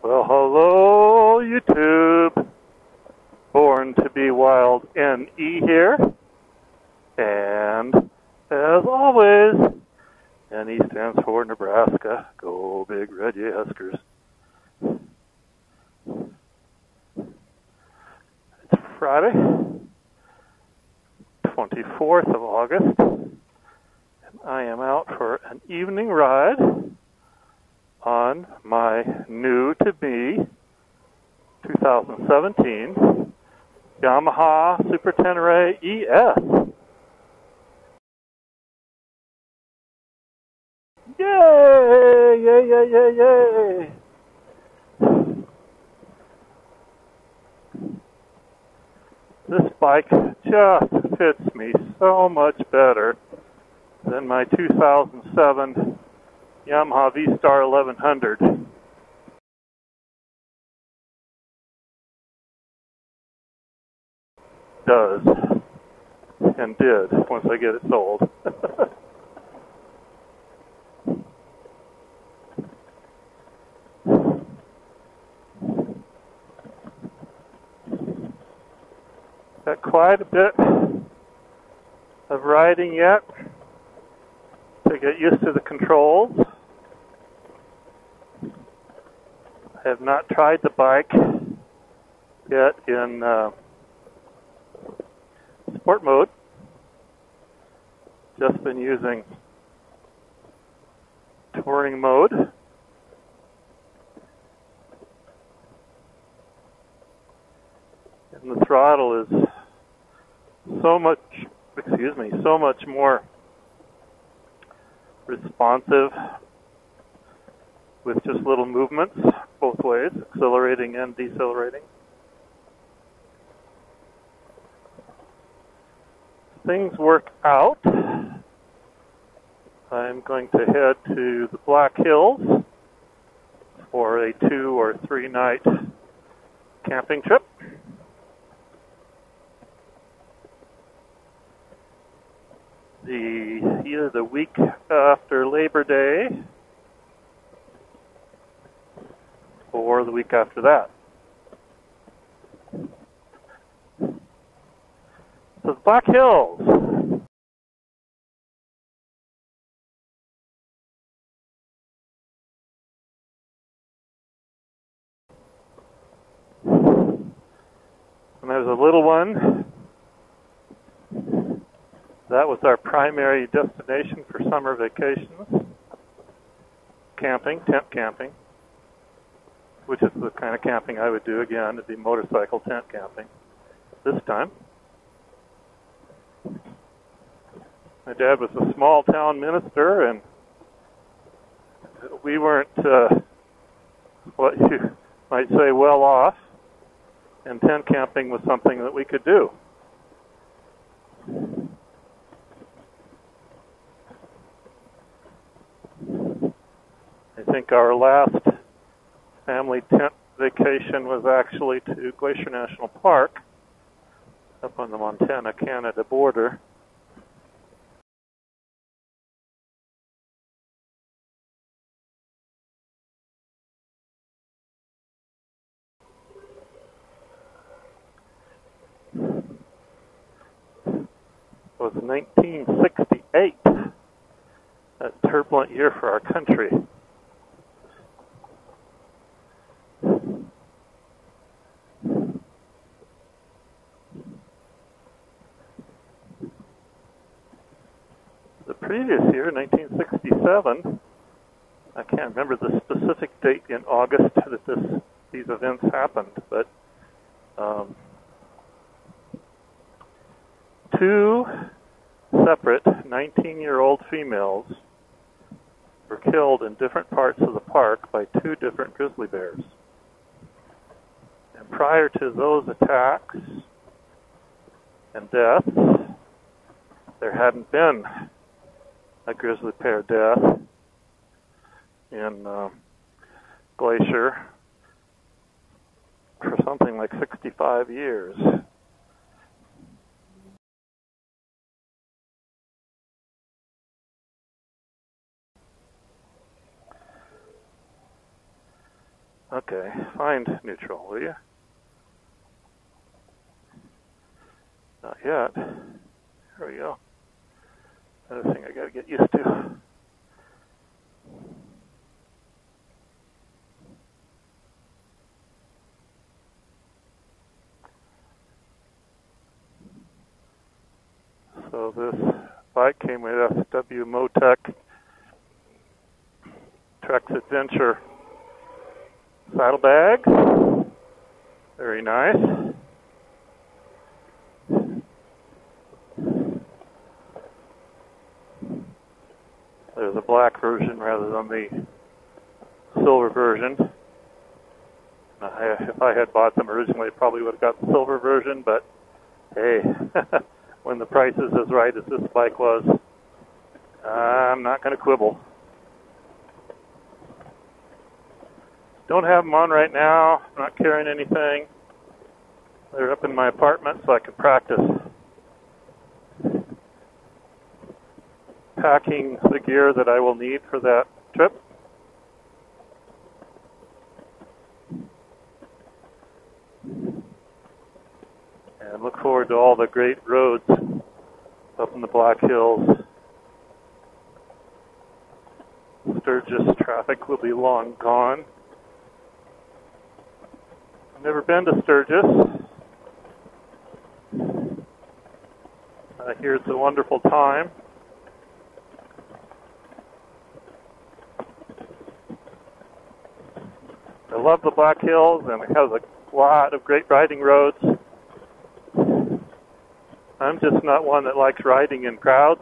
Well, hello, YouTube. Born to be Wild NE here. And, as always, NE stands for Nebraska. Go Big Red Huskers. It's Friday, 24th of August. And I am out for an evening ride on my new-to-me 2017 Yamaha Super Tenere ES. Yay! Yay, yay, yay, yay! This bike just fits me so much better than my 2007 Yamaha V-Star 1100. Does and did once I get it sold. Got quite a bit of riding yet to get used to the controls. I have not tried the bike yet in sport mode. Just been using touring mode. And the throttle is so much more responsive with just little movements both ways, accelerating and decelerating. Things work out. I'm going to head to the Black Hills for a 2 or 3 night camping trip. Either the week after Labor Day or the week after that. So the Black Hills. When I was a little one, that was our primary destination for summer vacations. Camping, tent camping, which is the kind of camping I would do again. It'd be motorcycle tent camping this time. My dad was a small town minister, and we weren't what you might say well off, and tent camping was something that we could do. I think our last family tent vacation was actually to Glacier National Park up on the Montana-Canada border. It was 1968, a turbulent year for our country. The previous year, 1967, I can't remember the specific date in August that these events happened, but 2 separate 19-year-old females were killed in different parts of the park by 2 different grizzly bears. And prior to those attacks and deaths, there hadn't been a grizzly bear death in Glacier for something like 65 years. Okay, find neutral, will you? Not yet. There we go. Another thing I gotta get used to. So this bike came with SW Motec Trex Adventure saddlebag. Very nice. There's a black version rather than the silver version. If I had bought them originally, I probably would have got the silver version, but hey, when the price is as right as this bike was, I'm not going to quibble. Don't have them on right now. I'm not carrying anything. They're up in my apartment so I can practice packing the gear that I will need for that trip. And look forward to all the great roads up in the Black Hills. Sturgis traffic will be long gone. I've never been to Sturgis. I hear it's a wonderful time. I love the Black Hills, and it has a lot of great riding roads. I'm just not one that likes riding in crowds,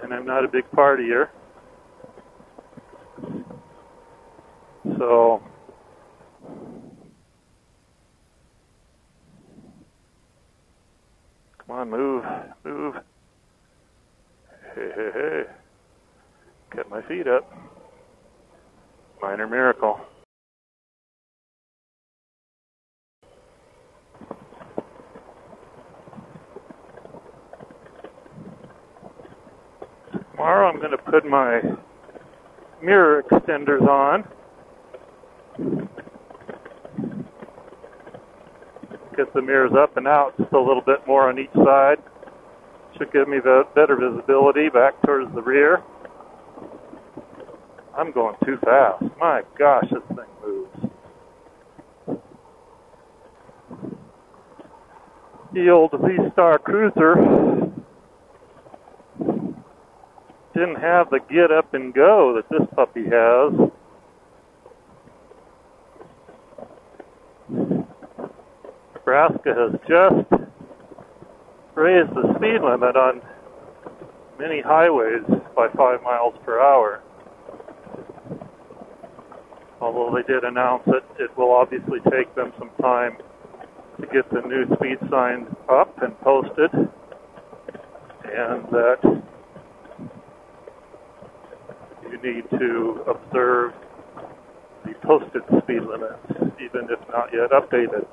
and I'm not a big partier. So, come on, move, move. Hey, hey, hey. Get my feet up. Minor miracle. Tomorrow I'm going to put my mirror extenders on. Get the mirrors up and out just a little bit more on each side. Should give me the better visibility back towards the rear. I'm going too fast. My gosh, this thing moves. The old V-Star Cruiser didn't have the get up and go that this puppy has. Nebraska has just raised the speed limit on many highways by 5 miles per hour. Although they did announce that it will obviously take them some time to get the new speed signs up and posted, and that you need to observe the posted speed limits, even if not yet updated.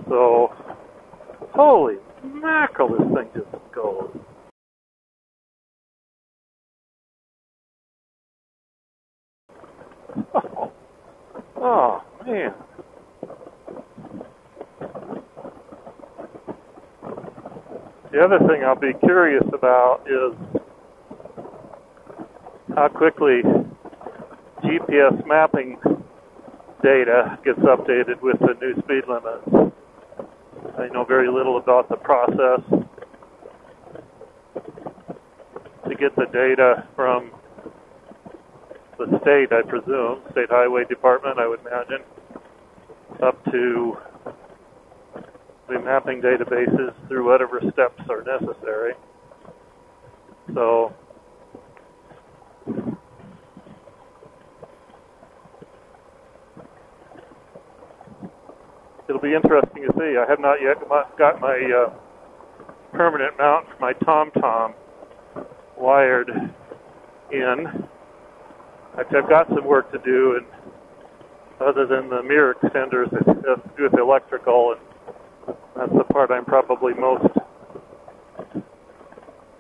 So, holy mackerel, this thing just goes. Oh, man. The other thing I'll be curious about is how quickly GPS mapping data gets updated with the new speed limits. I know very little about the process to get the data from the state, I presume, State Highway Department, I would imagine, up to the mapping databases through whatever steps are necessary. So, it'll be interesting to see. I have not yet got my permanent mount for my TomTom wired in. I've got some work to do, and other than the mirror extenders, it has to do with electrical, and that's the part I'm probably most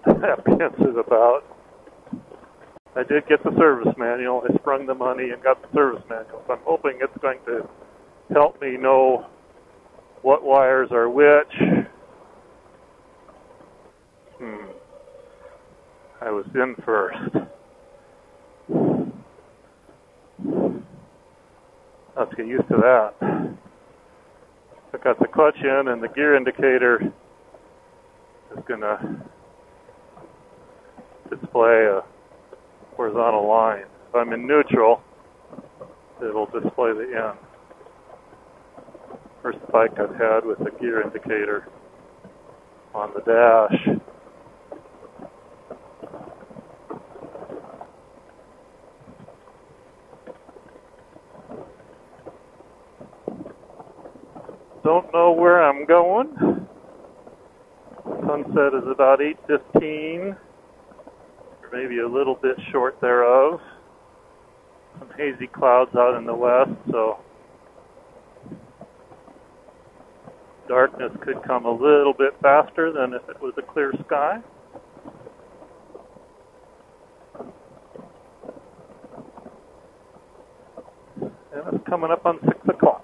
apprehensive about. I did get the service manual. I sprung the money and got the service manual. So I'm hoping it's going to help me know what wires are which. I was in first. Let's get used to that. I got the clutch in, and the gear indicator is going to display a horizontal line. If I'm in neutral, it'll display the end. First spike I've had with the gear indicator on the dash. Don't know where I'm going. Sunset is about 8:15, or maybe a little bit short thereof. Some hazy clouds out in the west, so darkness could come a little bit faster than if it was a clear sky. And it's coming up on 6 o'clock.